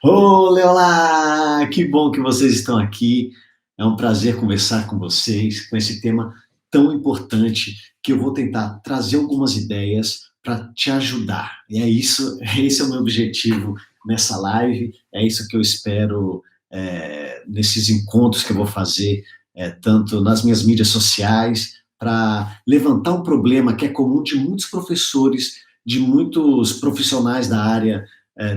Olá! Que bom que vocês estão aqui. É um prazer conversar com vocês com esse tema tão importante que eu vou tentar trazer algumas ideias para te ajudar. E é isso, esse é o meu objetivo nessa live, é isso que eu espero nesses encontros que eu vou fazer, tanto nas minhas mídias sociais, para levantar um problema que é comum de muitos professores, de muitos profissionais da área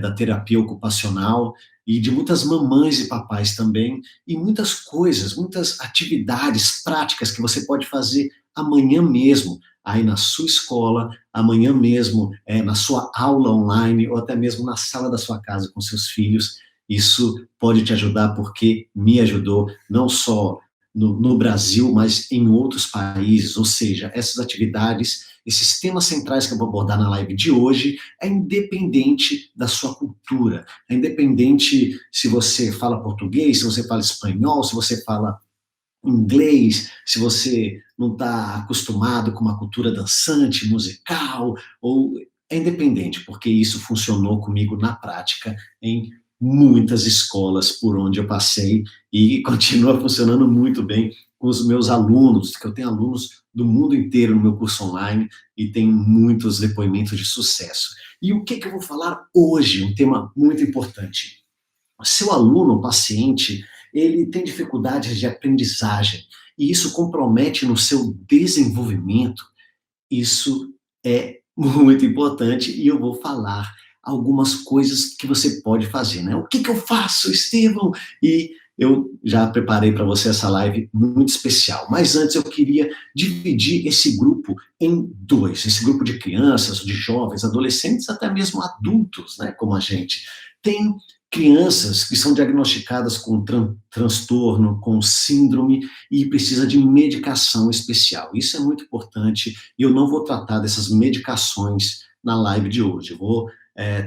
da terapia ocupacional e de muitas mamães e papais também, e muitas coisas, muitas atividades práticas que você pode fazer amanhã mesmo, aí na sua escola, amanhã mesmo, na sua aula online, ou até mesmo na sala da sua casa com seus filhos. Isso pode te ajudar porque me ajudou, não só no Brasil, mas em outros países, ou seja, essas atividades, esses temas centrais que eu vou abordar na live de hoje, é independente da sua cultura, é independente se você fala português, se você fala espanhol, se você fala inglês, se você não está acostumado com uma cultura dançante, musical, ou é independente, porque isso funcionou comigo na prática em muitas escolas por onde eu passei e continua funcionando muito bem com os meus alunos, que eu tenho alunos do mundo inteiro no meu curso online e tenho muitos depoimentos de sucesso. E o que eu vou falar hoje? Um tema muito importante. Seu aluno, o paciente, ele tem dificuldades de aprendizagem e isso compromete no seu desenvolvimento. Isso é muito importante e eu vou falar algumas coisas que você pode fazer, né? O que eu faço, Estevão? E eu já preparei para você essa live muito especial. Mas antes eu queria dividir esse grupo em dois. Esse grupo de crianças, de jovens, adolescentes, até mesmo adultos, né? Como a gente. Tem crianças que são diagnosticadas com transtorno, com síndrome e precisa de medicação especial. Isso é muito importante e eu não vou tratar dessas medicações na live de hoje. Eu vou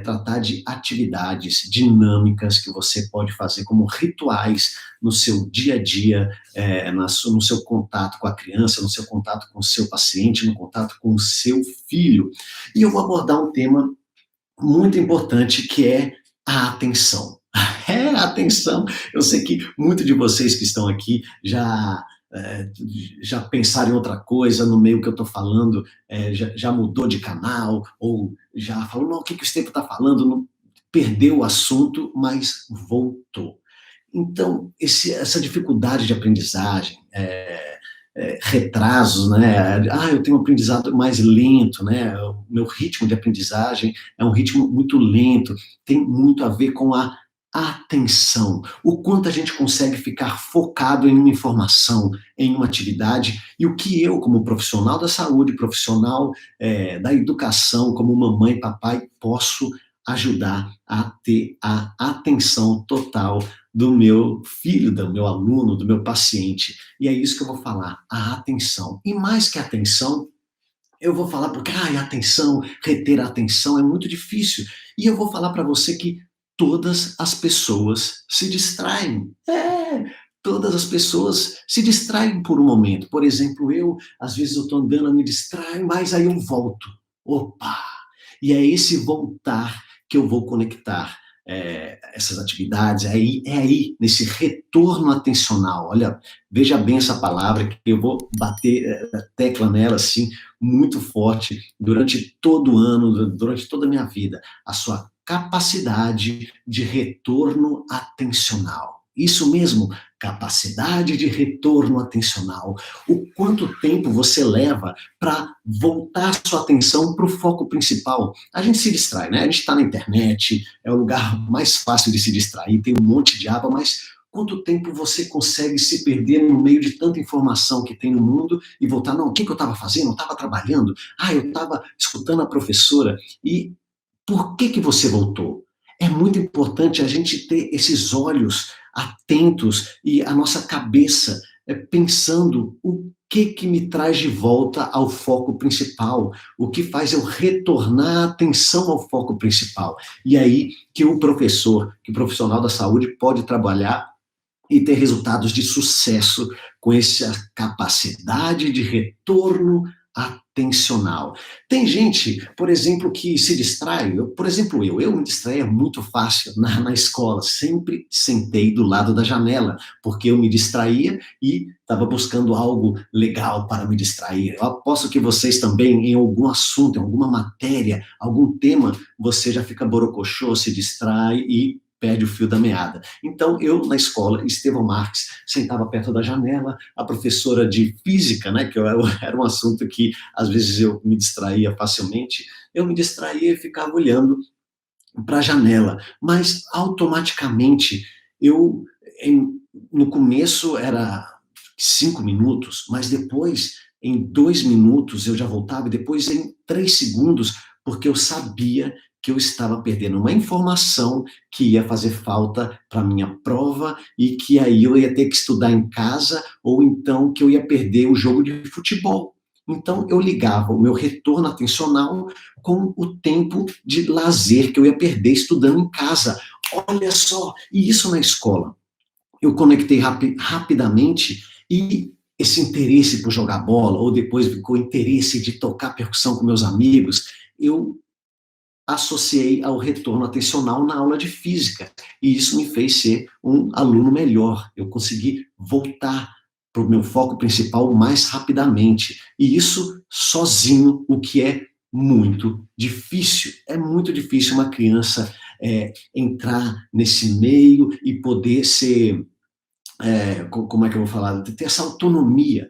tratar de atividades dinâmicas que você pode fazer como rituais no seu dia a dia, no seu contato com a criança, no seu contato com o seu paciente, no contato com o seu filho. E eu vou abordar um tema muito importante que é a atenção. É, a atenção. Eu sei que muitos de vocês que estão aqui é, já pensaram em outra coisa no meio que eu estou falando, já mudou de canal, ou já falou, não, o que o Estevam está falando? Não, perdeu o assunto, mas voltou. Então, essa dificuldade de aprendizagem, retrasos, né? Eu tenho um aprendizado mais lento, né? O meu ritmo de aprendizagem é um ritmo muito lento, tem muito a ver com a atenção, o quanto a gente consegue ficar focado em uma informação, em uma atividade, e o que eu, como profissional da saúde, profissional da educação, como mamãe e papai, posso ajudar a ter a atenção total do meu filho, do meu aluno, do meu paciente. E é isso que eu vou falar, a atenção. E mais que a atenção, eu vou falar porque, atenção, reter a atenção é muito difícil. E eu vou falar para você que todas as pessoas se distraem. Todas as pessoas se distraem por um momento. Por exemplo, às vezes eu estou andando, eu me distraio, mas aí eu volto. Opa! E é esse voltar que eu vou conectar essas atividades, é aí, nesse retorno atencional. Olha, veja bem essa palavra, que eu vou bater tecla nela, assim, muito forte, durante todo o ano, durante toda a minha vida. A sua capacidade de retorno atencional. Isso mesmo, capacidade de retorno atencional. O quanto tempo você leva para voltar sua atenção para o foco principal. A gente se distrai, né? A gente está na internet, é o lugar mais fácil de se distrair, tem um monte de aba, mas quanto tempo você consegue se perder no meio de tanta informação que tem no mundo e voltar, não, o que eu estava fazendo? Eu estava trabalhando? Eu estava escutando a professora. E por que você voltou? É muito importante a gente ter esses olhos atentos e a nossa cabeça pensando o que me traz de volta ao foco principal, o que faz eu retornar a atenção ao foco principal. E aí que o professor, que o profissional da saúde pode trabalhar e ter resultados de sucesso com essa capacidade de retorno atencional. Tem gente, por exemplo, que se distrai, por exemplo, eu me distraía muito fácil na escola, sempre sentei do lado da janela, porque eu me distraía e estava buscando algo legal para me distrair. Eu aposto que vocês também, em algum assunto, em alguma matéria, algum tema, você já fica borocochô, se distrai e perde o fio da meada. Então, eu, na escola, Estevão Marques, sentava perto da janela, a professora de física, né, que era um assunto que, às vezes, eu me distraía facilmente, eu me distraía e ficava olhando para a janela, mas, automaticamente, eu, em, no começo, era 5 minutos, mas depois, em 2 minutos, eu já voltava, e depois em 3 segundos, porque eu sabia que eu estava perdendo uma informação que ia fazer falta para minha prova e que aí eu ia ter que estudar em casa ou então que eu ia perder o jogo de futebol. Então eu ligava o meu retorno atencional com o tempo de lazer que eu ia perder estudando em casa. Olha só, e isso na escola. Eu conectei rapidamente e esse interesse por jogar bola, ou depois ficou interesse de tocar percussão com meus amigos, eu associei ao retorno atencional na aula de física. E isso me fez ser um aluno melhor. Eu consegui voltar para o meu foco principal mais rapidamente. E isso sozinho, o que é muito difícil. É muito difícil uma criança entrar nesse meio e poder ser como é que eu vou falar? Ter essa autonomia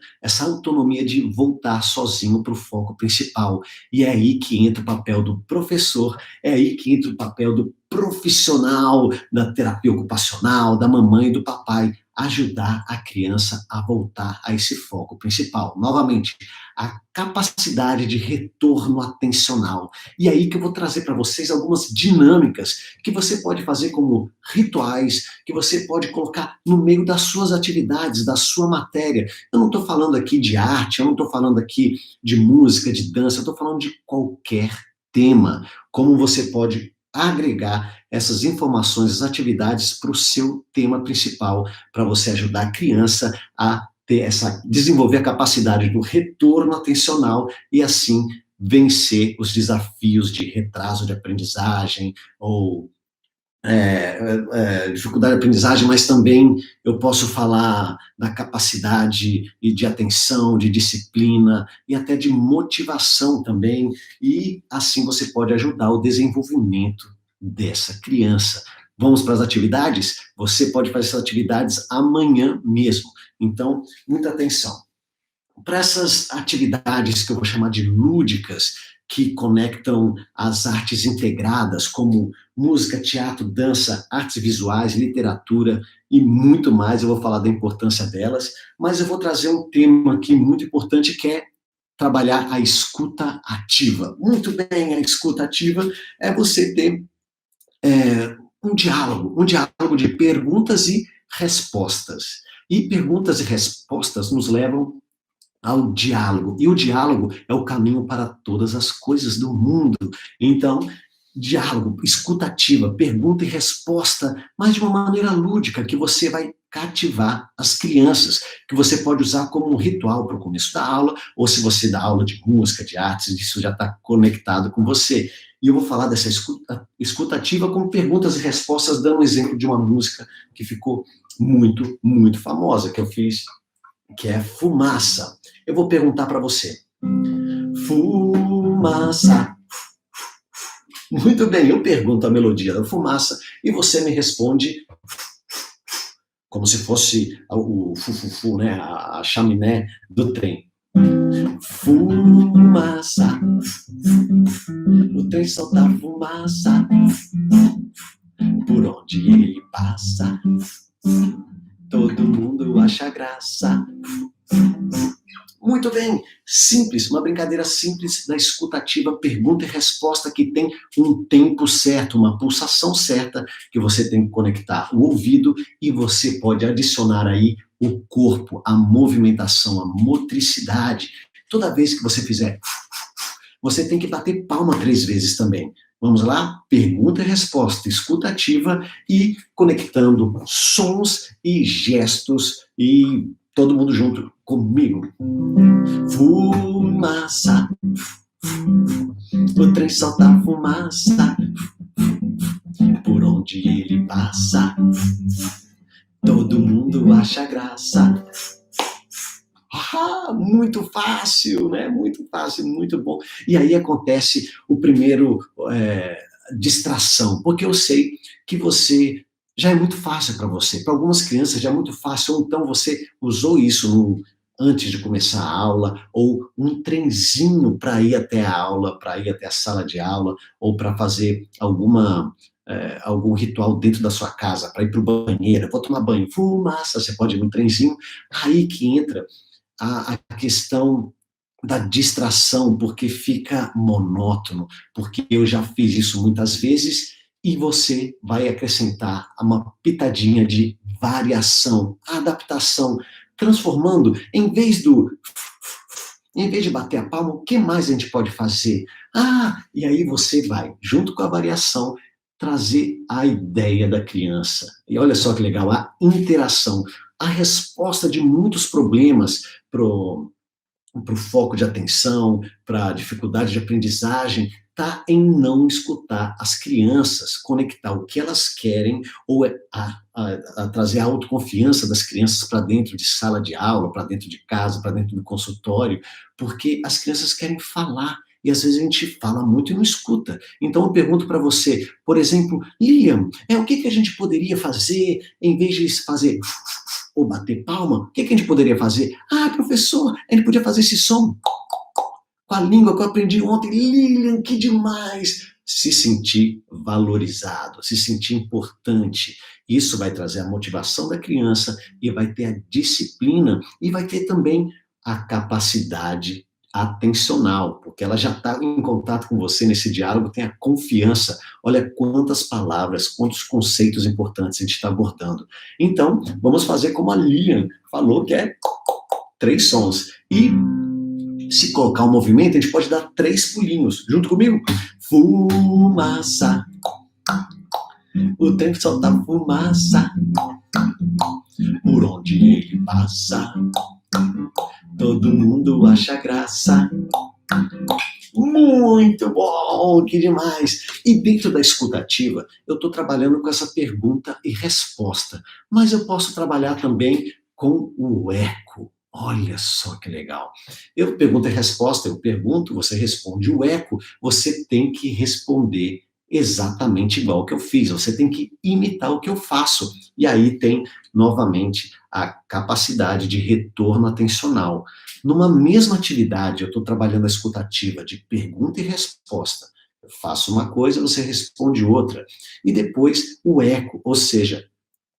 de voltar sozinho para o foco principal. E é aí que entra o papel do professor, é aí que entra o papel do profissional da terapia ocupacional, da mamãe e do papai, ajudar a criança a voltar a esse foco principal. Novamente, a capacidade de retorno atencional. E é aí que eu vou trazer para vocês algumas dinâmicas que você pode fazer como rituais, que você pode colocar no meio das suas atividades, da sua matéria. Eu não estou falando aqui de arte, eu não estou falando aqui de música, de dança, eu estou falando de qualquer tema. Como você pode agregar essas informações, as atividades para o seu tema principal, para você ajudar a criança a desenvolver a capacidade do retorno atencional e assim vencer os desafios de retraso de aprendizagem ou dificuldade de aprendizagem, mas também eu posso falar da capacidade de atenção, de disciplina e até de motivação também, e assim você pode ajudar o desenvolvimento dessa criança. Vamos para as atividades? Você pode fazer essas atividades amanhã mesmo, então, muita atenção. Para essas atividades que eu vou chamar de lúdicas, que conectam as artes integradas, como música, teatro, dança, artes visuais, literatura e muito mais, eu vou falar da importância delas, mas eu vou trazer um tema aqui muito importante, que é trabalhar a escuta ativa. Muito bem, a escuta ativa é você ter um diálogo de perguntas e respostas. E perguntas e respostas nos levam ao diálogo. E o diálogo é o caminho para todas as coisas do mundo. Então, diálogo, escuta ativa, pergunta e resposta, mas de uma maneira lúdica, que você vai cativar as crianças, que você pode usar como um ritual para o começo da aula, ou se você dá aula de música, de artes, isso já está conectado com você. E eu vou falar dessa escuta ativa com perguntas e respostas, dando um exemplo de uma música que ficou muito, muito famosa, que eu fiz, que é Fumaça. Eu vou perguntar para você. Fumaça. Muito bem, eu pergunto a melodia da fumaça e você me responde como se fosse o fufufu, né? A chaminé do trem. Fumaça. O trem solta fumaça. Por onde ele passa, todo mundo acha graça. Muito bem, simples, uma brincadeira simples da escuta ativa, pergunta e resposta, que tem um tempo certo, uma pulsação certa, que você tem que conectar o ouvido e você pode adicionar aí o corpo, a movimentação, a motricidade. Toda vez que você fizer, você tem que bater palma 3 vezes também. Vamos lá? Pergunta e resposta, escuta ativa e conectando sons e gestos e Todo mundo junto comigo. Fumaça, o trem solta fumaça, por onde ele passa, todo mundo acha graça. Ah, muito fácil, né? Muito fácil, muito bom. E aí acontece o primeiro distração, porque eu sei que você já é muito fácil para você. Para algumas crianças já é muito fácil, ou então você usou isso antes de começar a aula, ou um trenzinho para ir até a aula, para ir até a sala de aula, ou para fazer algum ritual dentro da sua casa, para ir para o banheiro, vou tomar banho, fumaça, você pode ir no trenzinho, aí que entra a questão da distração, porque fica monótono, porque eu já fiz isso muitas vezes, e você vai acrescentar uma pitadinha de variação, adaptação, transformando, em vez de bater a palma, o que mais a gente pode fazer? Ah, e aí você vai, junto com a variação, trazer a ideia da criança. E olha só que legal, a interação, a resposta de muitos problemas para o foco de atenção, para a dificuldade de aprendizagem, está em não escutar as crianças, conectar o que elas querem, ou a trazer a autoconfiança das crianças para dentro de sala de aula, para dentro de casa, para dentro do consultório, porque as crianças querem falar, e às vezes a gente fala muito e não escuta. Então eu pergunto para você, por exemplo, Lilian, o que a gente poderia fazer em vez de fazer ou bater palma? O que a gente poderia fazer? Ah, professor, a gente podia fazer esse som com a língua que eu aprendi ontem. Lilian, que demais! Se sentir valorizado, se sentir importante. Isso vai trazer a motivação da criança e vai ter a disciplina e vai ter também a capacidade atencional, porque ela já está em contato com você nesse diálogo, tem a confiança. Olha quantas palavras, quantos conceitos importantes a gente está abordando. Então, vamos fazer como a Lilian falou, que é 3 sons. E se colocar um movimento, a gente pode dar 3 pulinhos. Junto comigo? Fumaça. O trem solta fumaça. Por onde ele passa, todo mundo acha graça. Muito bom, que demais! E dentro da escutativa, eu estou trabalhando com essa pergunta e resposta, mas eu posso trabalhar também com o eco. Olha só que legal. Eu pergunto e resposta, eu pergunto, você responde. O eco, você tem que responder exatamente igual que eu fiz, você tem que imitar o que eu faço. E aí tem, novamente, a capacidade de retorno atencional. Numa mesma atividade, eu estou trabalhando a escutativa de pergunta e resposta. Eu faço uma coisa, você responde outra. E depois o eco, ou seja,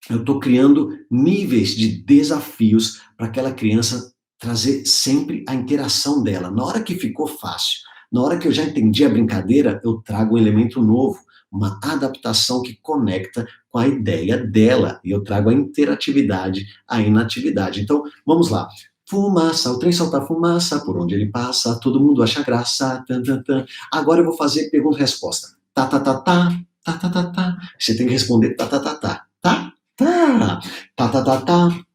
eu estou criando níveis de desafios para aquela criança trazer sempre a interação dela. Na hora que ficou fácil, na hora que eu já entendi a brincadeira, eu trago um elemento novo, uma adaptação que conecta com a ideia dela, e eu trago a interatividade aí na atividade. Então, vamos lá. Fumaça, o trem solta fumaça, por onde ele passa, todo mundo acha graça, tan, tan, tan. Agora eu vou fazer pergunta-resposta. Tá, tá, tá, tá, tá, tá, tá, tá. Você tem que responder tá, tá, tá, tá, tá, tá, tá, tá, tá, tá,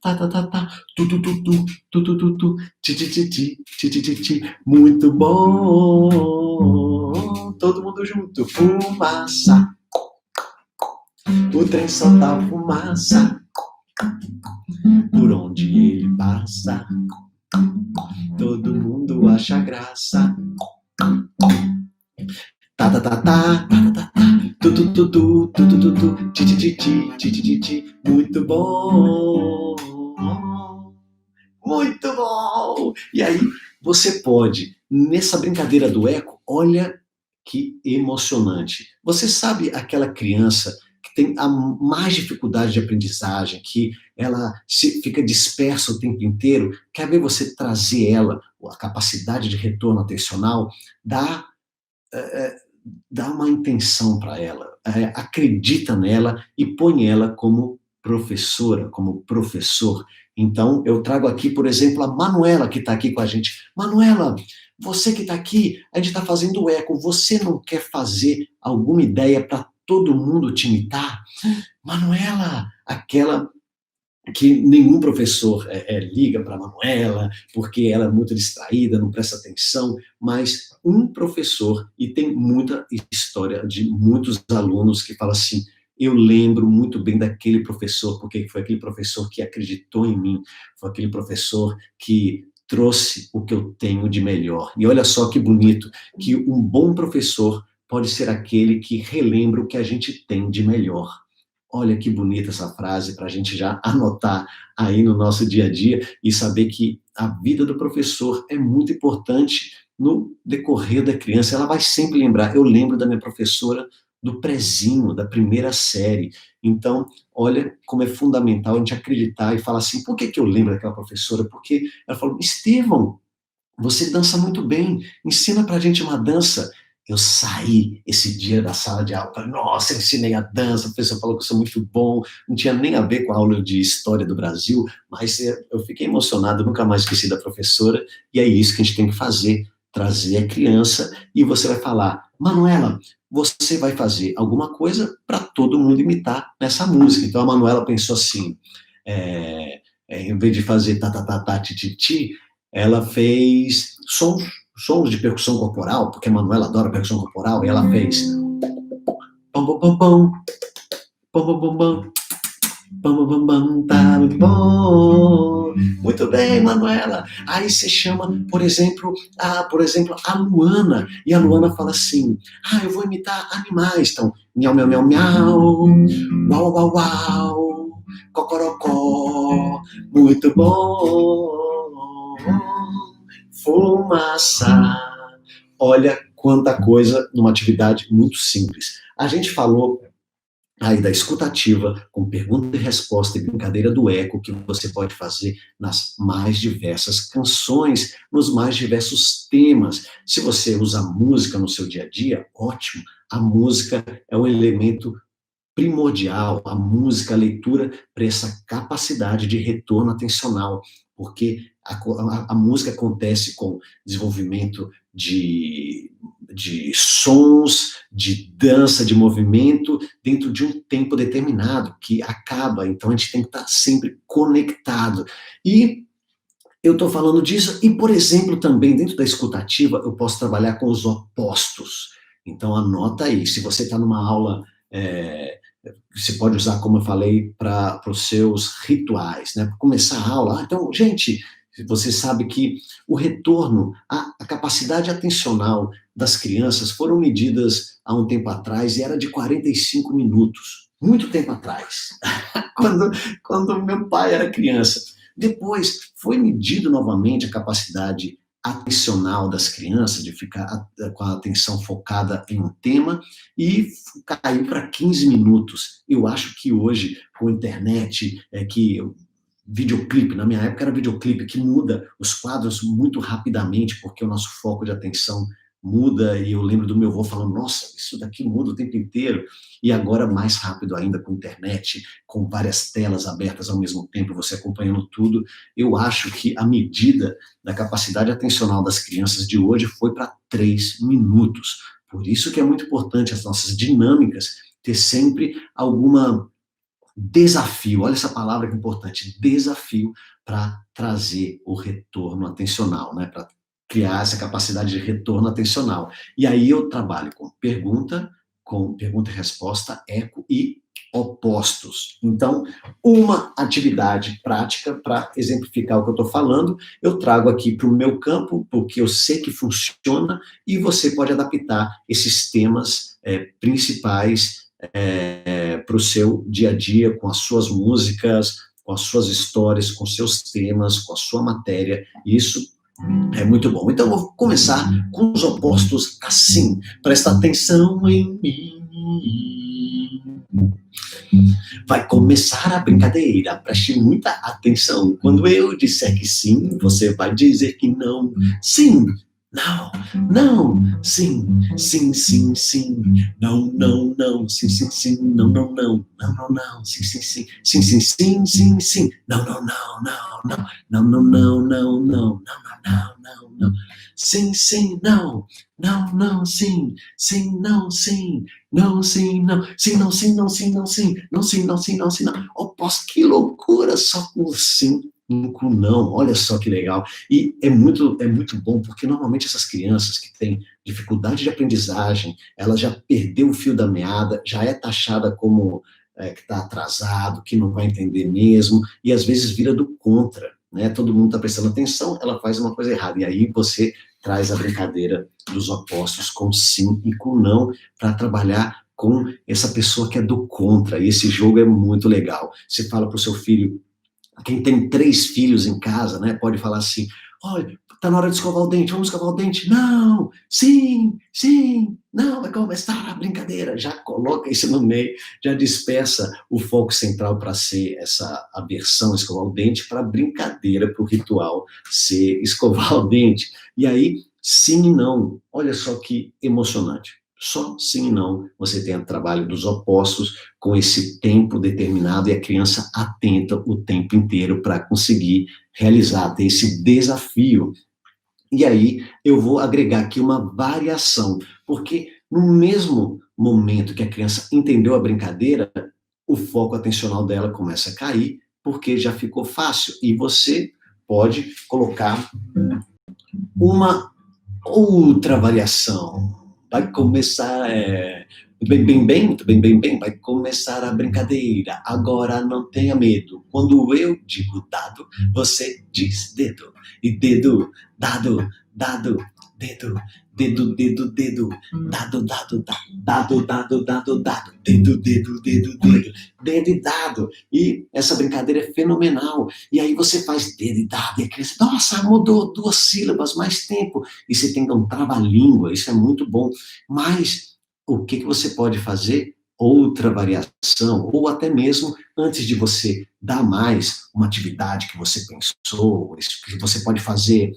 tá, tá, tá, tá, tu, tu, tu, tu, tu, tu, tu, tu, ti, ti, ti, ti, ti, ti, ti, ti. Muito bom. Todo mundo junto. Fumaça. O trem solta fumaça. Por onde ele passa, todo mundo acha graça. Tá, tá, tá, tá, tá, tá, tá, tu, tu, tu, tu, tu, tu, tu, tu, ti, ti, ti, ti, ti, ti, ti, ti. Muito bom. Muito bom. E aí, você pode, nessa brincadeira do eco, olha que emocionante. Você sabe aquela criança que tem a mais dificuldade de aprendizagem, que ela fica dispersa o tempo inteiro? Quer ver você trazer ela, a capacidade de retorno atencional, dá dá uma intenção para ela, acredita nela e põe ela como professora, como professor. Então, eu trago aqui, por exemplo, a Manuela, que está aqui com a gente. Manuela, você que está aqui, a gente está fazendo eco, você não quer fazer alguma ideia para todo mundo te imitar? Manuela, aquela que nenhum professor liga para a Manuela, porque ela é muito distraída, não presta atenção, mas um professor, e tem muita história de muitos alunos que falam assim, eu lembro muito bem daquele professor, porque foi aquele professor que acreditou em mim, foi aquele professor que trouxe o que eu tenho de melhor. E olha só que bonito, que um bom professor pode ser aquele que relembra o que a gente tem de melhor. Olha que bonita essa frase para a gente já anotar aí no nosso dia a dia e saber que a vida do professor é muito importante no decorrer da criança. Ela vai sempre lembrar. Eu lembro da minha professora do prezinho, da primeira série. Então, olha como é fundamental a gente acreditar e falar assim: por que que eu lembro daquela professora? Porque ela falou: Estevão, você dança muito bem, ensina pra gente uma dança. Eu saí esse dia da sala de aula, falei, nossa, eu ensinei a dança, a professora falou que eu sou muito bom, não tinha nem a ver com a aula de história do Brasil, mas eu fiquei emocionado, nunca mais esqueci da professora, e é isso que a gente tem que fazer, trazer a criança, e você vai falar, Manuela, você vai fazer alguma coisa para todo mundo imitar nessa música. Então a Manuela pensou assim, em vez de fazer ta ta ta ta ti ti ti, ela fez sons de percussão corporal, porque a Manuela adora percussão corporal, e ela fez pam pam pam pam pam pam pam pam pam pam pam tá muito bom. Muito bem, Manuela. Aí você chama, por exemplo, a Luana, e a Luana fala assim: "Ah, eu vou imitar animais". Então, miau miau miau miau, uau uau uau, cocorocó, muito bom. Fumaça. Olha quanta coisa numa atividade muito simples. A gente falou aí da escutativa, com pergunta e resposta e brincadeira do eco, que você pode fazer nas mais diversas canções, nos mais diversos temas. Se você usa música no seu dia a dia, ótimo. A música é um elemento primordial, a música, a leitura, para essa capacidade de retorno atencional, porque a música acontece com desenvolvimento de sons, de dança, de movimento, dentro de um tempo determinado, que acaba, então a gente tem que estar sempre conectado. E eu estou falando disso, e, por exemplo, também dentro da escutativa, eu posso trabalhar com os opostos. Então, anota aí, se você está numa aula, você pode usar, como eu falei, para os seus rituais, né? Para começar a aula. Então, gente, você sabe que o retorno, a capacidade atencional das crianças foram medidas há um tempo atrás e era de 45 minutos. Muito tempo atrás, quando, quando meu pai era criança. Depois foi medido novamente a capacidade atencional das crianças, de ficar com a atenção focada em um tema, e caiu para 15 minutos. Eu acho que hoje, com a internet, videoclipe, na minha época era videoclipe, que muda os quadros muito rapidamente, porque o nosso foco de atenção muda, e eu lembro do meu avô falando, nossa, isso daqui muda o tempo inteiro, e agora mais rápido ainda com internet, com várias telas abertas ao mesmo tempo, você acompanhando tudo. Eu acho que a medida da capacidade atencional das crianças de hoje foi para 3 minutos. Por isso que é muito importante as nossas dinâmicas ter sempre alguma desafio, olha essa palavra que é importante, desafio, para trazer o retorno atencional, né? Para criar essa capacidade de retorno atencional. E aí eu trabalho com pergunta e resposta, eco e opostos. Então, uma atividade prática para exemplificar o que eu estou falando, eu trago aqui para o meu campo, porque eu sei que funciona, e você pode adaptar esses temas principais para o seu dia a dia, com as suas músicas, com as suas histórias, com seus temas, com a sua matéria. Isso é muito bom. Então, eu vou começar com os opostos assim. Presta atenção em mim. Vai começar a brincadeira, preste muita atenção. Quando eu disser que sim, você vai dizer que não. Sim, não, não, sim, sim, sim, sim, não, não, não, sim, sim, sim, não, não, não, não, não, não, sim, sim, sim, sim, sim, sim, sim, sim, não, não, não, não, não, não, não, não, não, não, não, não, não, sim, sim, não, não, não, sim, sim, não, sim, não, sim, não, sim, não, sim, não, sim, não, sim, não, sim, não, sim, não, sim, não. opostos. Que loucura, só com sim, com não. Olha só que legal. E é muito bom, porque normalmente essas crianças que têm dificuldade de aprendizagem, ela já perdeu o fio da meada, já é taxada como que está atrasado, que não vai entender mesmo, e às vezes vira do contra, né? Todo mundo está prestando atenção, ela faz uma coisa errada, e aí você traz a brincadeira dos opostos com sim e com não, para trabalhar com essa pessoa que é do contra, e esse jogo é muito legal. Você fala para o seu filho, quem tem 3 filhos em casa, né, pode falar assim, olha, tá na hora de escovar o dente, vamos escovar o dente? Não, sim, sim, não, vai começar a brincadeira. Já coloca isso no meio, já dispersa o foco central para ser essa aversão, escovar o dente, para a brincadeira, para o ritual ser escovar o dente. E aí, sim e não, olha só que emocionante. Só sim e não, você tem o trabalho dos opostos, com esse tempo determinado e a criança atenta o tempo inteiro para conseguir realizar, ter esse desafio. E aí eu vou agregar aqui uma variação, porque no mesmo momento que a criança entendeu a brincadeira, o foco atencional dela começa a cair, porque já ficou fácil. E você pode colocar uma outra variação. Vai começar, muito bem, bem, bem, vai começar a brincadeira. Agora não tenha medo. Quando eu digo dado, você diz dedo. E dedo, dado, dado, dedo, dedo, dedo, dedo, dado, dado, dado, dado, dado, dado, dedo, dedo, dedo, dedo, dedo e dado. E essa brincadeira é fenomenal. E aí você faz dedo e dado, e a criança, nossa, mudou 2 sílabas, mais tempo. E você tem um trava-língua, isso é muito bom. Mas o que você pode fazer? Outra variação, ou até mesmo antes de você dar mais uma atividade que você pensou, que você pode fazer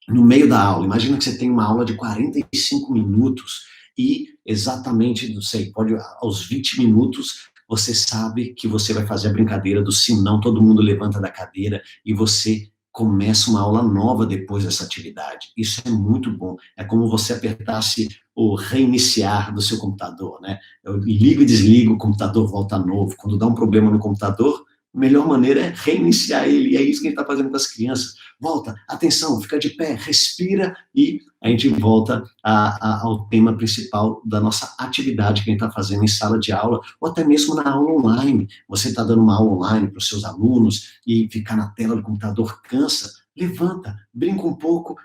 no meio da aula. Imagina que você tem uma aula de 45 minutos e exatamente, não sei, pode aos 20 minutos você sabe que você vai fazer a brincadeira do sim, não, todo mundo levanta da cadeira e você começa uma aula nova depois dessa atividade. Isso é muito bom. É como você apertasse o reiniciar do seu computador, né? Eu ligo e desligo, o computador volta novo. Quando dá um problema no computador, a melhor maneira é reiniciar ele. E é isso que a gente está fazendo com as crianças. Volta, atenção, fica de pé, respira e a gente volta ao tema principal da nossa atividade que a gente está fazendo em sala de aula, ou até mesmo na aula online. Você está dando uma aula online para os seus alunos e ficar na tela do computador cansa, levanta, brinca um pouco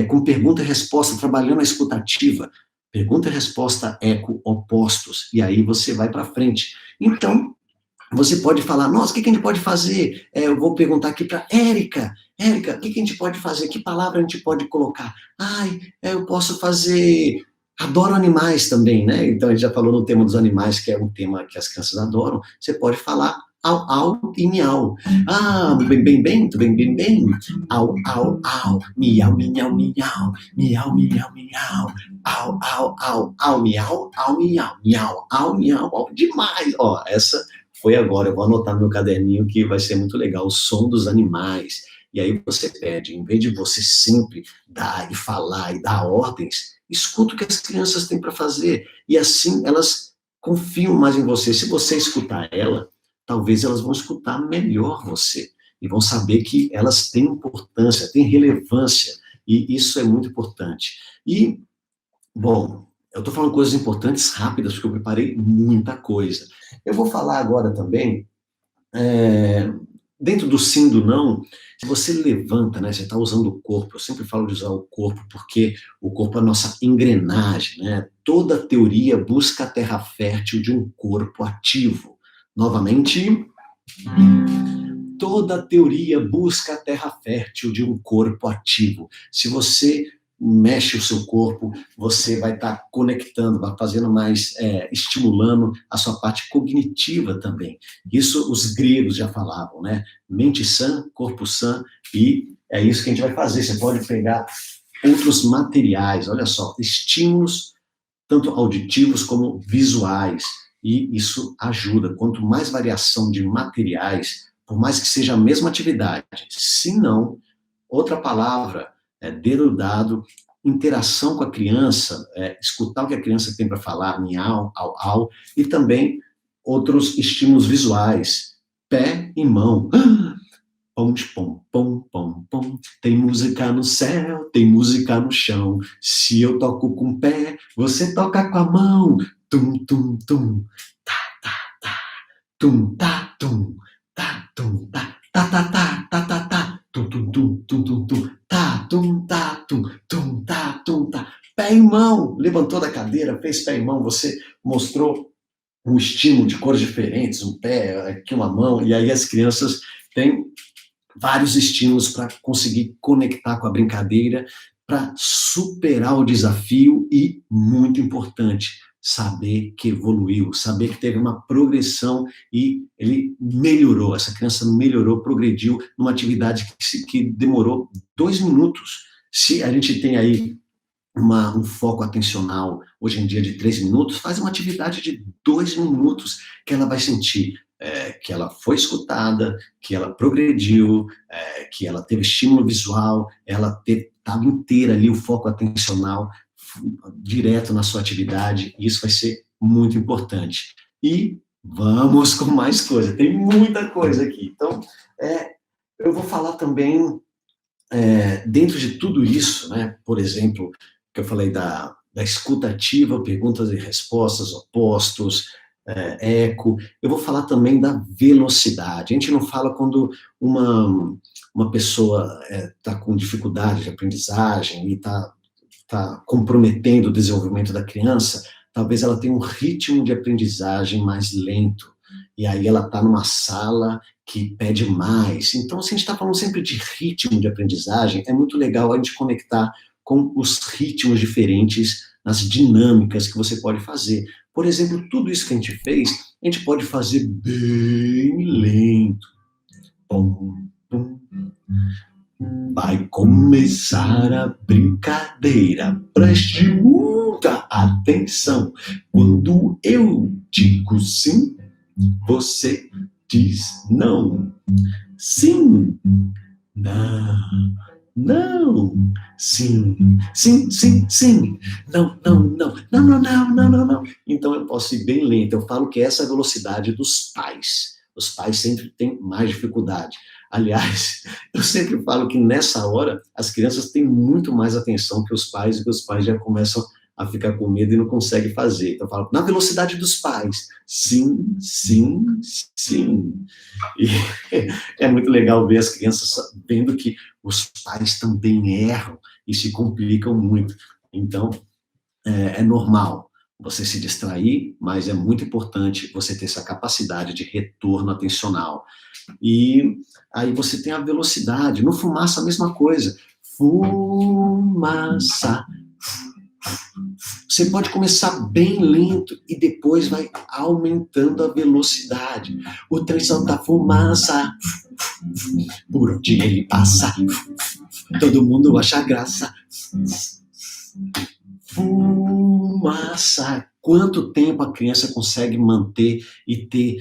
com pergunta e resposta, trabalhando a escutativa. Pergunta e resposta eco opostos, e aí você vai para frente. Então, você pode falar, nossa, o que a gente pode fazer? Eu vou perguntar aqui para Érica. Érica, o que a gente pode fazer? Que palavra a gente pode colocar? Ai, eu posso fazer... Adoro animais também, né? Então, a gente já falou no tema dos animais, que é um tema que as crianças adoram. Você pode falar au, au e miau. Ah, bem, bem, bem, tu bem, bem, bem. Au, au, au, miau, miau, miau, miau, miau, miau. Au, au, au, au, miau, au, miau, miau, au, miau, au. Demais! Ó, essa foi agora, eu vou anotar no meu caderninho que vai ser muito legal, o som dos animais. E aí você pede, em vez de você sempre dar e falar e dar ordens, escuta o que as crianças têm para fazer. E assim elas confiam mais em você. Se você escutar ela, talvez elas vão escutar melhor você. E vão saber que elas têm importância, têm relevância. E isso é muito importante. E, bom, eu estou falando coisas importantes rápidas, porque eu preparei muita coisa. Eu vou falar agora também, dentro do sim, do não, se você levanta, né, você está usando o corpo, eu sempre falo de usar o corpo, porque o corpo é a nossa engrenagem, né? Toda teoria busca a terra fértil de um corpo ativo. Novamente, toda teoria busca a terra fértil de um corpo ativo. Se você mexe o seu corpo, você vai estar conectando, vai fazendo mais, estimulando a sua parte cognitiva também. Isso os gregos já falavam, né? Mente sã, corpo sã, e é isso que a gente vai fazer. Você pode pegar outros materiais, olha só, estímulos, tanto auditivos como visuais, e isso ajuda. Quanto mais variação de materiais, por mais que seja a mesma atividade, se não, outra palavra, dedo dado, interação com a criança, escutar o que a criança tem para falar, miau, au, au, e também outros estímulos visuais. pé e mão. Pom, pom, pom, pom, pom. Tem música no céu, tem música no chão. Se eu toco com o pé, você toca com a mão. Tum, tum, tum. Tá, tá, tá. Tum, tá, tum. Tá, tum, tá. Tá, tá, tá, tá, tá, tá. Tum, tum, tum, tum, tum, tum. Tá, tum, tá, tum. Tum, tá, tum, tá. Pé e mão. Levantou da cadeira, fez pé e mão. Você mostrou um estímulo de cores diferentes, um pé, aqui uma mão. E aí as crianças têm vários estímulos para conseguir conectar com a brincadeira, para superar o desafio e, muito importante, saber que evoluiu, saber que teve uma progressão e ele melhorou, essa criança melhorou, progrediu numa atividade que demorou 2 minutos. Se a gente tem aí um foco atencional, hoje em dia, de 3 minutos, faz uma atividade de 2 minutos, que ela vai sentir que ela foi escutada, que ela progrediu, que ela teve estímulo visual, ela estava inteira ali, o foco atencional direto na sua atividade, e isso vai ser muito importante. E vamos com mais coisa, tem muita coisa aqui. Então, eu vou falar também, dentro de tudo isso, né, por exemplo, que eu falei da escuta ativa, perguntas e respostas, opostos, eco, eu vou falar também da velocidade. A gente não fala quando uma pessoa está com dificuldade de aprendizagem e está comprometendo o desenvolvimento da criança, talvez ela tenha um ritmo de aprendizagem mais lento, e aí ela está numa sala que pede mais. Então, se a gente está falando sempre de ritmo de aprendizagem, é muito legal a gente conectar com os ritmos diferentes, nas dinâmicas que você pode fazer. Por exemplo, tudo isso que a gente fez, a gente pode fazer bem lento. Pum, pum. Vai começar a brincadeira, preste muita atenção. Quando eu digo sim, você diz não. Sim, não, não, sim, sim, sim, sim, não, não, não, não, não, não, não, não, não. Então eu posso ir bem lento. Eu falo que essa é a velocidade dos pais. Os pais sempre têm mais dificuldade. Aliás, eu sempre falo que nessa hora as crianças têm muito mais atenção que os pais, e que os pais já começam a ficar com medo e não conseguem fazer. Então eu falo, na velocidade dos pais. Sim, sim, sim. E é muito legal ver as crianças vendo que os pais também erram e se complicam muito. Então, é normal você se distrair, mas é muito importante você ter essa capacidade de retorno atencional. E aí você tem a velocidade. No fumaça, a mesma coisa. Fumaça. Você pode começar bem lento e depois vai aumentando a velocidade. O trem solta fumaça, por onde ele passa, todo mundo acha graça. Fumaça. Quanto tempo a criança consegue manter e ter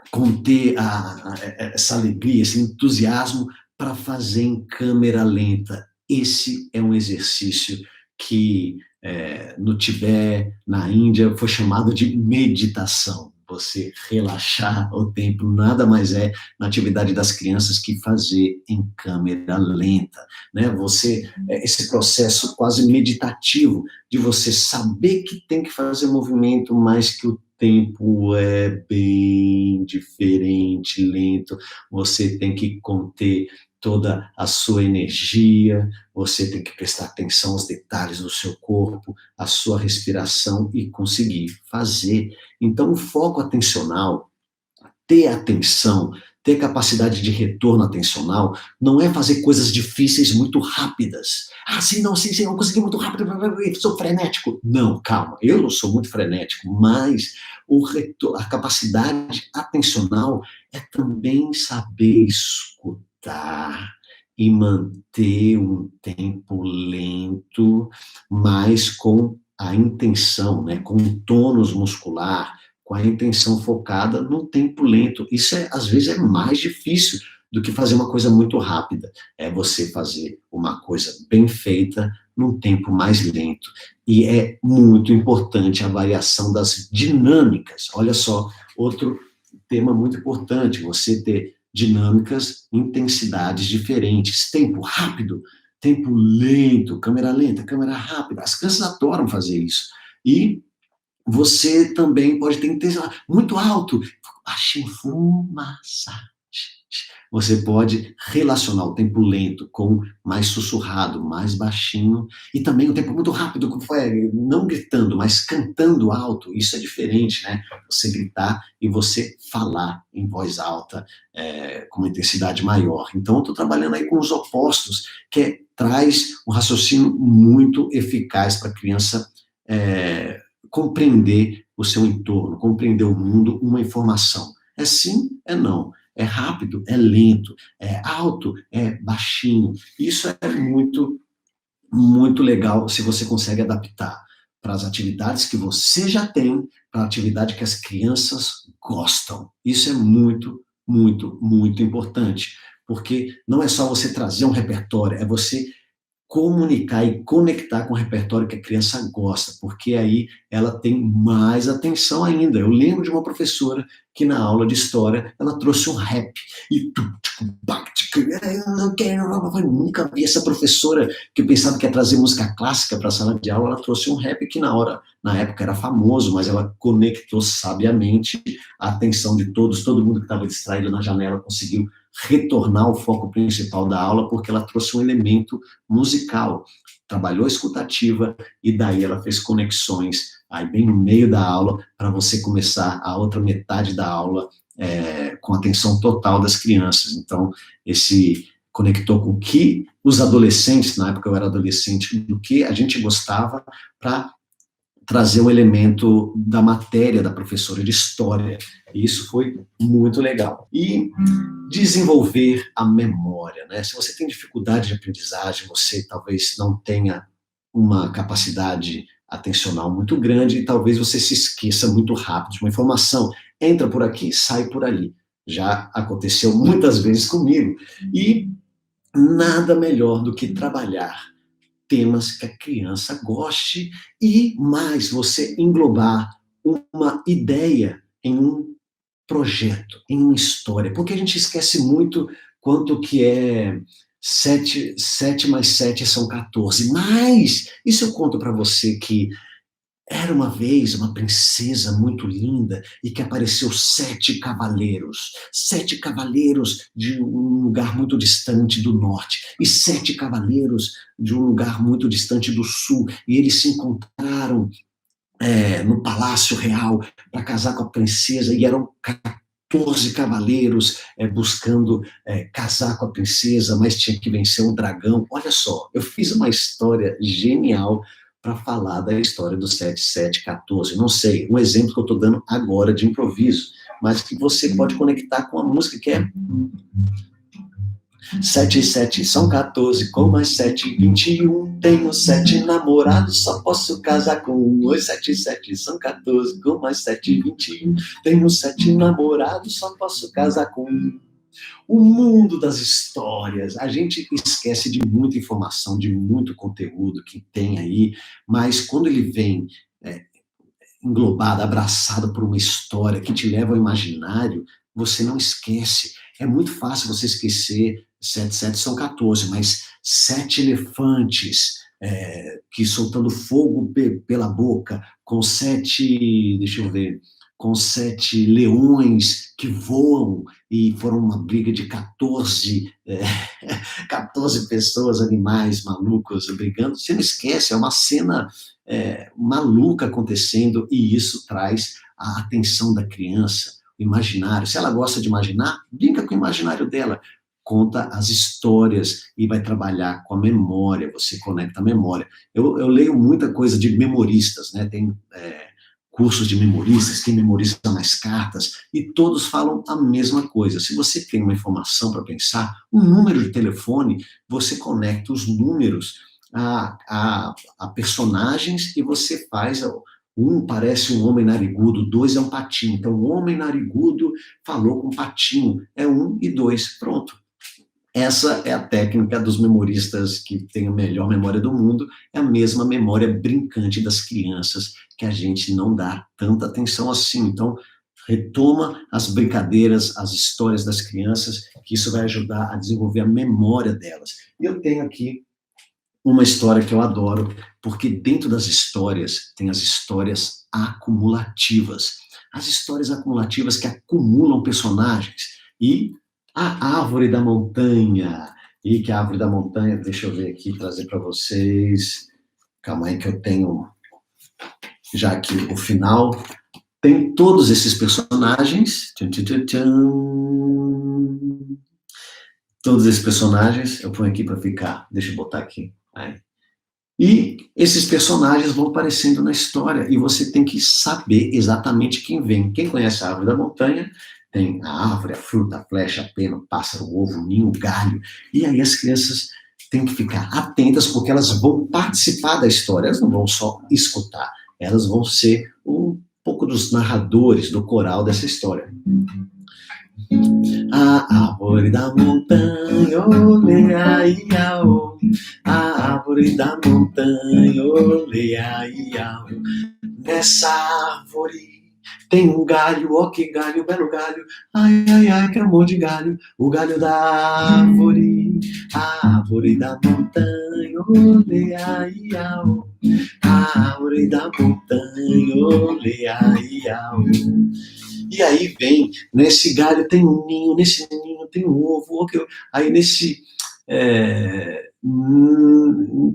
conter essa alegria, esse entusiasmo para fazer em câmera lenta? Esse é um exercício que no Tibete, na Índia, foi chamado de meditação. Você relaxar o tempo, nada mais é na atividade das crianças que fazer em câmera lenta, né? Esse processo quase meditativo de você saber que tem que fazer movimento, mas que o tempo é bem diferente, lento, você tem que conter toda a sua energia, você tem que prestar atenção aos detalhes do seu corpo, à sua respiração e conseguir fazer. Então, o foco atencional, ter atenção, ter capacidade de retorno atencional, não é fazer coisas difíceis muito rápidas. Sim, não, sim, eu consegui muito rápido, sou frenético. Não, calma, eu não sou muito frenético, mas a capacidade atencional é também saber escutar e manter um tempo lento, mas com a intenção, né, com o tônus muscular, com a intenção focada num tempo lento. Isso, às vezes, é mais difícil do que fazer uma coisa muito rápida. É você fazer uma coisa bem feita num tempo mais lento. E é muito importante a variação das dinâmicas. Olha só, outro tema muito importante, você ter dinâmicas, intensidades diferentes, tempo rápido, tempo lento, câmera rápida. As crianças adoram fazer isso. E você também pode ter intensidade muito alto, baixinho, fumaça. Você pode relacionar o tempo lento com mais sussurrado, mais baixinho, e também o tempo muito rápido, não gritando, mas cantando alto. Isso é diferente, né? Você gritar e você falar em voz alta, com uma intensidade maior. Então, eu estou trabalhando aí com os opostos, traz um raciocínio muito eficaz para a criança compreender o seu entorno, compreender o mundo, uma informação. É sim, é não. É rápido, é lento, é alto, é baixinho. Isso é muito, muito legal se você consegue adaptar para as atividades que você já tem, para a atividade que as crianças gostam. Isso é muito, muito, muito importante, porque não é só você trazer um repertório, é você comunicar e conectar com o repertório que a criança gosta, porque aí ela tem mais atenção ainda. Eu lembro de uma professora que na aula de história, ela trouxe um rap, e eu nunca vi essa professora que eu pensava que ia trazer música clássica para a sala de aula, ela trouxe um rap que na época era famoso, mas ela conectou sabiamente a atenção de todos, todo mundo que estava distraído na janela conseguiu retornar ao foco principal da aula, porque ela trouxe um elemento musical, trabalhou a escutativa, e daí ela fez conexões, aí bem no meio da aula, para você começar a outra metade da aula com a atenção total das crianças. Então, esse conectou com o que os adolescentes, na época eu era adolescente, do que a gente gostava, para trazer o elemento da matéria da professora de história. E isso foi muito legal. E desenvolver a memória, né? Se você tem dificuldade de aprendizagem, você talvez não tenha uma capacidade atencional muito grande, e talvez você se esqueça muito rápido de uma informação. Entra por aqui, sai por ali. Já aconteceu muitas vezes comigo. E nada melhor do que trabalhar temas que a criança goste e mais você englobar uma ideia em um projeto, em uma história, porque a gente esquece muito quanto que é 7 mais 7 são 14, mas isso eu conto para você que era uma vez uma princesa muito linda e que apareceu 7 cavaleiros de um lugar muito distante do norte e 7 cavaleiros de um lugar muito distante do sul, e eles se encontraram no Palácio Real para casar com a princesa, e eram 14 cavaleiros buscando casar com a princesa, mas tinha que vencer um dragão. Olha só, eu fiz uma história genial para falar da história do 7714. Não sei, um exemplo que eu estou dando agora de improviso, mas que você pode conectar com a música, que é 7 e 7 são 14, com mais 7, 21. Tenho 7 namorados, só posso casar com um. 7 e 7 são 14, com mais 7, 21. Tenho 7 namorados, só posso casar com um. O mundo das histórias, a gente esquece de muita informação, de muito conteúdo que tem aí, mas quando ele vem englobado, abraçado por uma história que te leva ao imaginário, você não esquece. É muito fácil você esquecer 7, 7 são 14, mas 7 elefantes que soltando fogo pela boca, com 7, deixa eu ver, com 7 leões que voam, e foram uma briga de 14 pessoas, animais malucos brigando. Você não esquece, é uma cena maluca acontecendo, e isso traz a atenção da criança, o imaginário. Se ela gosta de imaginar, brinca com o imaginário dela, conta as histórias e vai trabalhar com a memória, você conecta a memória. Eu leio muita coisa de memoristas, né? Tem cursos de memoristas, quem memoriza mais cartas, e todos falam a mesma coisa. Se você tem uma informação para pensar, um número de telefone, você conecta os números a personagens, e você faz, um parece um homem narigudo, 2 é um patinho, então o homem narigudo falou com o patinho, é 1 e 2, pronto. Essa é a técnica dos memoristas que têm a melhor memória do mundo, é a mesma memória brincante das crianças, que a gente não dá tanta atenção assim. Então, Retoma as brincadeiras, as histórias das crianças, que isso vai ajudar a desenvolver a memória delas. E eu tenho aqui uma história que eu adoro, porque dentro das histórias tem as histórias acumulativas. As histórias acumulativas que acumulam personagens. E a Árvore da Montanha. E que a Árvore da Montanha, deixa eu ver aqui, trazer para vocês. Calma aí que eu tenho já aqui o final. Tem todos esses personagens. Tchan, tchan, tchan. Todos esses personagens, eu ponho aqui para ficar. Deixa eu botar aqui. Aí. E esses personagens vão aparecendo na história e você tem que saber exatamente quem vem. Quem conhece a Árvore da Montanha tem a árvore, a fruta, a flecha, a pena, o pássaro, o ovo, o ninho, o galho. E aí as crianças têm que ficar atentas porque elas vão participar da história. Elas não vão só escutar, elas vão ser um pouco dos narradores do coral dessa história. A árvore da montanha, olê, ai, ao. A árvore da montanha, olê, ai, ao. Nessa árvore tem um galho, ó que galho, belo galho. Ai, ai, ai, que amor de galho. O galho da árvore, a árvore da montanha, olê, ai, ao. A árvore da montanha, olê, ai, ao. E aí vem, nesse galho tem um ninho, nesse ninho tem um ovo, aí nesse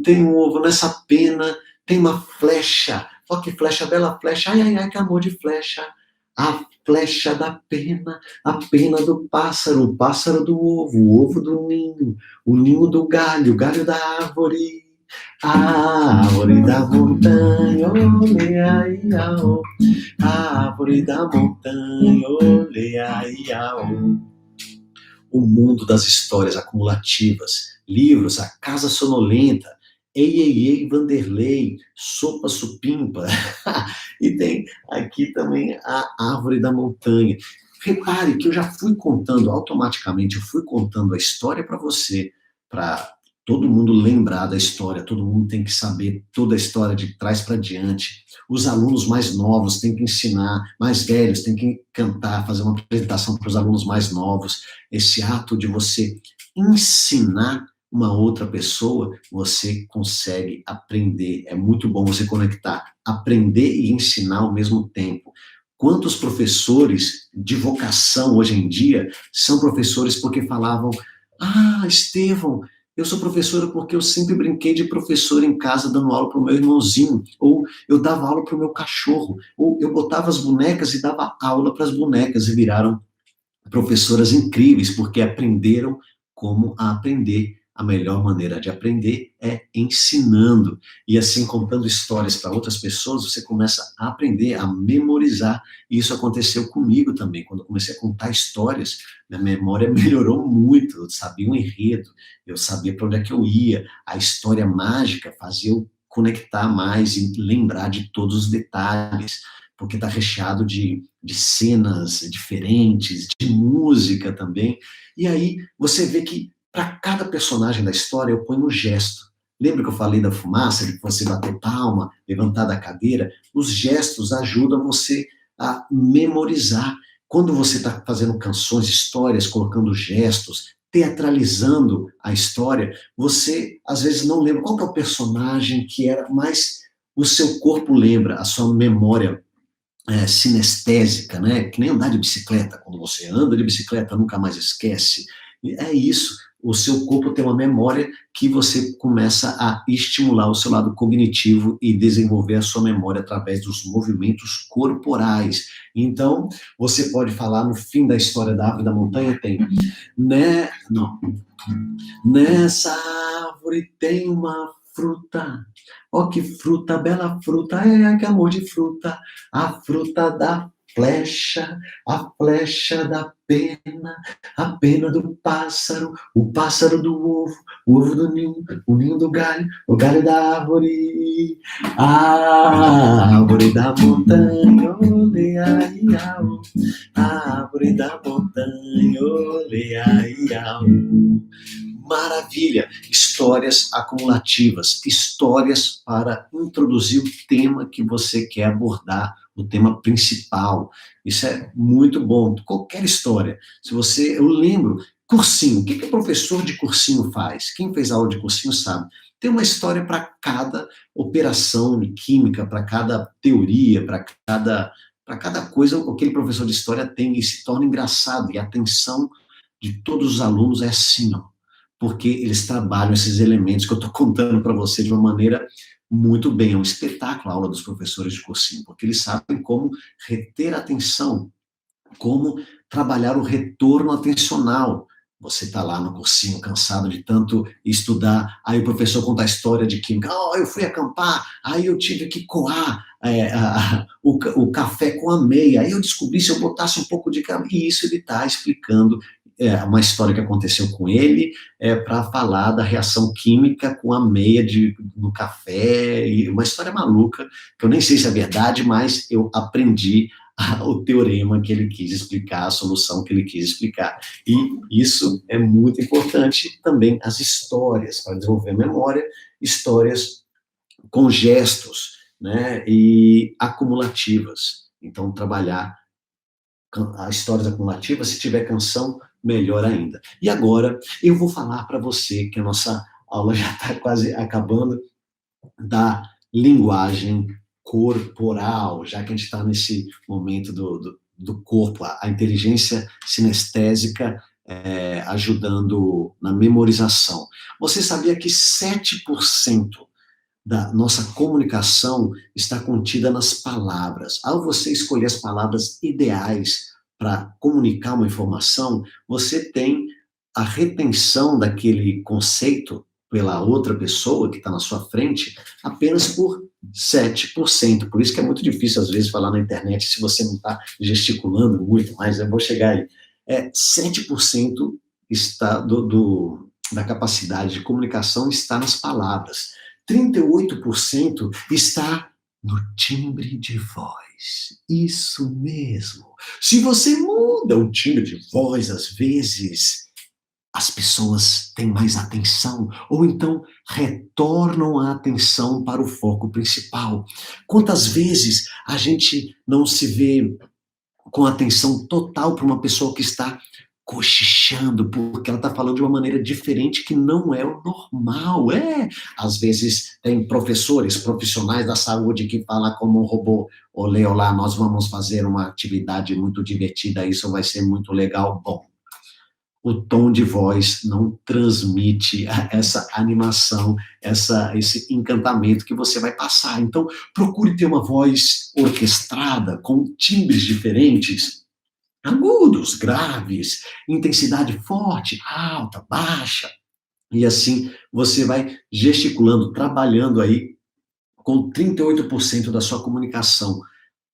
tem um ovo, nessa pena tem uma flecha, ó que flecha, bela flecha, ai, ai, ai, que amor de flecha, a flecha da pena, a pena do pássaro, o pássaro do ovo, o ovo do ninho, o ninho do galho, o galho da árvore, a árvore da montanha, olê, ai, ao. A árvore da montanha, olê, ai, ao. O mundo das histórias acumulativas, livros, A Casa Sonolenta, Ei, ei, ei, Vanderlei, Sopa Supimpa, e tem aqui também a Árvore da Montanha. Repare que eu já fui contando automaticamente, eu fui contando a história para você, para todo mundo lembrar da história, todo mundo tem que saber toda a história de trás para diante. Os alunos mais novos têm que ensinar, mais velhos têm que cantar, fazer uma apresentação para os alunos mais novos. Esse ato de você ensinar uma outra pessoa, você consegue aprender. É muito bom você conectar, aprender e ensinar ao mesmo tempo. Quantos professores de vocação hoje em dia são professores porque falavam: ah, Estevão, eu sou professora porque eu sempre brinquei de professor em casa dando aula para o meu irmãozinho, ou eu dava aula para o meu cachorro, ou eu botava as bonecas e dava aula para as bonecas e viraram professoras incríveis porque aprenderam como aprender. A melhor maneira de aprender é ensinando. E assim, contando histórias para outras pessoas, você começa a aprender, a memorizar. E isso aconteceu comigo também. Quando eu comecei a contar histórias, minha memória melhorou muito. Eu sabia o enredo, eu sabia para onde é que eu ia. A história mágica fazia eu conectar mais e lembrar de todos os detalhes, porque está recheado de cenas diferentes, de música também. E aí você vê que para cada personagem da história eu ponho um gesto. Lembra que eu falei da fumaça, de você bater palma, levantar da cadeira? Os gestos ajudam você a memorizar. Quando você está fazendo canções, histórias, colocando gestos, teatralizando a história, você às vezes não lembra qual que é o personagem que era, mas o seu corpo lembra, a sua memória sinestésica, né? Que nem andar de bicicleta. Quando você anda de bicicleta, nunca mais esquece. E é isso. O seu corpo tem uma memória que você começa a estimular o seu lado cognitivo e desenvolver a sua memória através dos movimentos corporais. Então, você pode falar no fim da história da árvore da montanha, tem, né? Não. Nessa árvore tem uma fruta. Ó que fruta, bela fruta, é que amor de fruta. A fruta da flecha, a flecha da pena, a pena do pássaro, o pássaro do ovo, o ovo do ninho, o ninho do galho, o galho da árvore, a árvore da montanha, olê, ai, au, a árvore da montanha, olê, ai, au. Maravilha! Histórias acumulativas, histórias para introduzir o tema que você quer abordar, o tema principal. Isso é muito bom. Qualquer história. Se você, eu lembro, cursinho. O que que o professor de cursinho faz? Quem fez aula de cursinho sabe. Tem uma história para cada operação de química, para cada teoria, para cada coisa, aquele professor de história tem e se torna engraçado. E a atenção de todos os alunos é assim, ó, porque eles trabalham esses elementos que eu estou contando para você de uma maneira muito bem. É um espetáculo a aula dos professores de cursinho, porque eles sabem como reter a atenção, como trabalhar o retorno atencional. Você está lá no cursinho, cansado de tanto estudar, aí o professor conta a história de química. Oh, eu fui acampar, aí eu tive que coar o café com a meia, aí eu descobri se eu botasse um pouco de café, e isso ele está explicando uma história que aconteceu com ele, para falar da reação química com a meia no café, e uma história maluca, que eu nem sei se é verdade, mas eu aprendi o teorema que ele quis explicar, a solução que ele quis explicar. E isso é muito importante também, as histórias, para desenvolver a memória, histórias com gestos, né, e acumulativas. Então, trabalhar as histórias acumulativas, se tiver canção, melhor ainda. E agora, eu vou falar para você, que a nossa aula já está quase acabando, da linguagem corporal, já que a gente está nesse momento do corpo, a inteligência sinestésica ajudando na memorização. Você sabia que 7% da nossa comunicação está contida nas palavras? Ao você escolher as palavras ideais para comunicar uma informação, você tem a retenção daquele conceito pela outra pessoa que está na sua frente apenas por 7%. Por isso que é muito difícil, às vezes, falar na internet se você não está gesticulando muito, mas eu vou chegar aí. 7% está da capacidade de comunicação está nas palavras. 38% está no timbre de voz. Isso mesmo. Se você muda o timbre de voz, às vezes, as pessoas têm mais atenção, ou então retornam a atenção para o foco principal. Quantas vezes a gente não se vê com atenção total para uma pessoa que está cochichando, porque ela está falando de uma maneira diferente que não é o normal. Às vezes tem professores, profissionais da saúde que falam como um robô. Olê, olá, nós vamos fazer uma atividade muito divertida, isso vai ser muito legal. Bom, o tom de voz não transmite essa animação, esse encantamento que você vai passar. Então, procure ter uma voz orquestrada, com timbres diferentes, agudos, graves, intensidade forte, alta, baixa, e assim você vai gesticulando, trabalhando aí com 38% da sua comunicação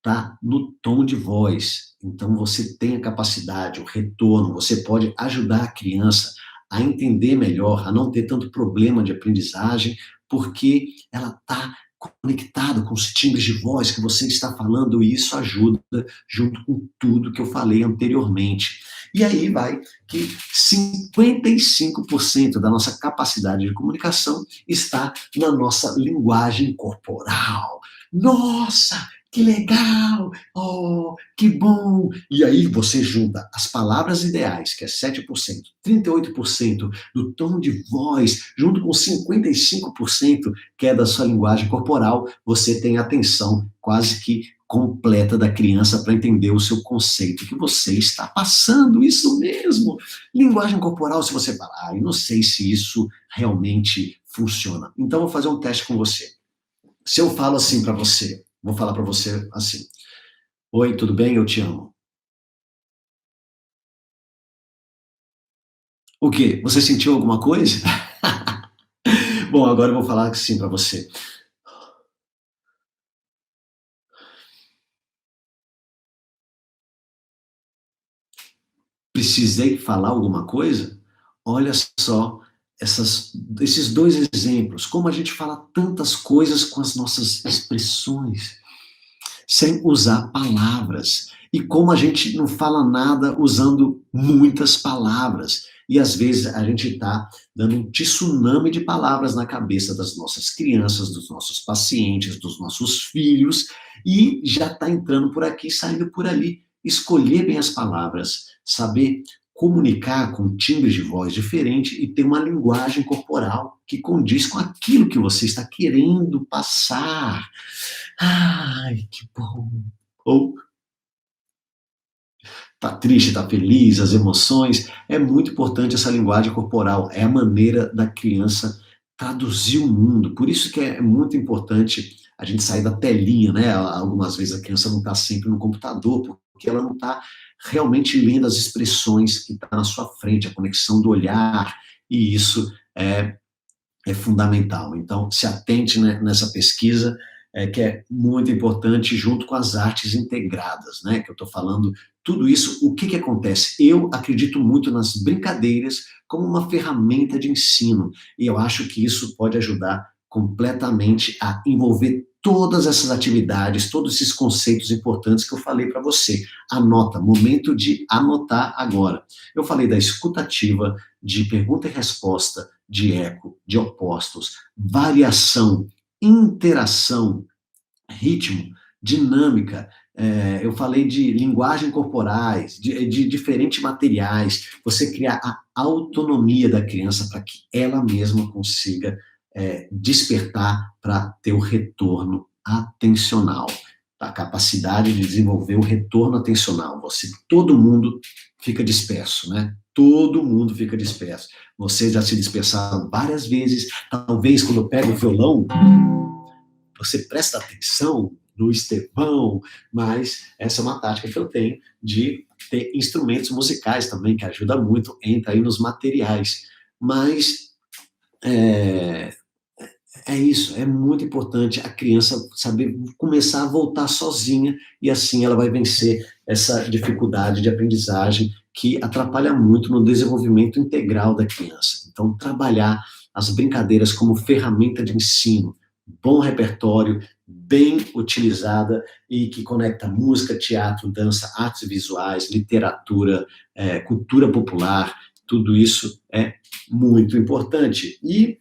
tá no tom de voz. Então você tem a capacidade, o retorno, você pode ajudar a criança a entender melhor, a não ter tanto problema de aprendizagem, porque ela está conectada com os timbres de voz que você está falando, e isso ajuda junto com tudo que eu falei anteriormente. E aí vai que 55% da nossa capacidade de comunicação está na nossa linguagem corporal. Nossa, que legal! Oh, que bom! E aí você junta as palavras ideais, que é 7%, 38% do tom de voz, junto com 55%, que é da sua linguagem corporal, você tem a atenção quase que completa da criança para entender o seu conceito que você está passando. Isso mesmo! Linguagem corporal, se você falar, eu não sei se isso realmente funciona. Então, eu vou fazer um teste com você. Se eu falo assim para você, vou falar para você assim: oi, tudo bem? Eu te amo. O quê? Você sentiu alguma coisa? Bom, agora eu vou falar assim para você. Precisei falar alguma coisa? Olha só esses dois exemplos, como a gente fala tantas coisas com as nossas expressões, sem usar palavras. E como a gente não fala nada usando muitas palavras. e às vezes a gente está dando um tsunami de palavras na cabeça das nossas crianças, dos nossos pacientes, dos nossos filhos, e já está entrando por aqui, saindo por ali. Escolher bem as palavras, saber comunicar com timbres de voz diferente e ter uma linguagem corporal que condiz com aquilo que você está querendo passar. Ai, que bom! Ou tá triste, tá feliz, as emoções. É muito importante essa linguagem corporal, é a maneira da criança traduzir o mundo. Por isso que é muito importante a gente sair da telinha, né? Algumas vezes a criança não está sempre no computador, porque ela não está realmente lendo as expressões que está na sua frente, a conexão do olhar, e isso é fundamental. Então, se atente, né, nessa pesquisa, que é muito importante, junto com as artes integradas, né, que eu estou falando, tudo isso, o que acontece? Eu acredito muito nas brincadeiras como uma ferramenta de ensino, e eu acho que isso pode ajudar completamente a envolver todas essas atividades, todos esses conceitos importantes que eu falei para você. Anota, momento de anotar agora. Eu falei da escutativa, de pergunta e resposta, de eco, de opostos, variação, interação, ritmo, dinâmica. Eu falei de linguagem corporais, de diferentes materiais, você criar a autonomia da criança para que ela mesma consiga despertar para ter o retorno atencional, a capacidade de desenvolver o retorno atencional. Todo mundo fica disperso, né? Todo mundo fica disperso. Vocês já se dispersaram várias vezes. Talvez quando eu pego o violão, você presta atenção no Estevão, mas essa é uma tática que eu tenho de ter instrumentos musicais também, que ajuda muito, entra aí nos materiais. Mas é, é isso, é muito importante a criança saber começar a voltar sozinha e assim ela vai vencer essa dificuldade de aprendizagem que atrapalha muito no desenvolvimento integral da criança. Então, trabalhar as brincadeiras como ferramenta de ensino, bom repertório, bem utilizada e que conecta música, teatro, dança, artes visuais, literatura, cultura popular, tudo isso é muito importante. E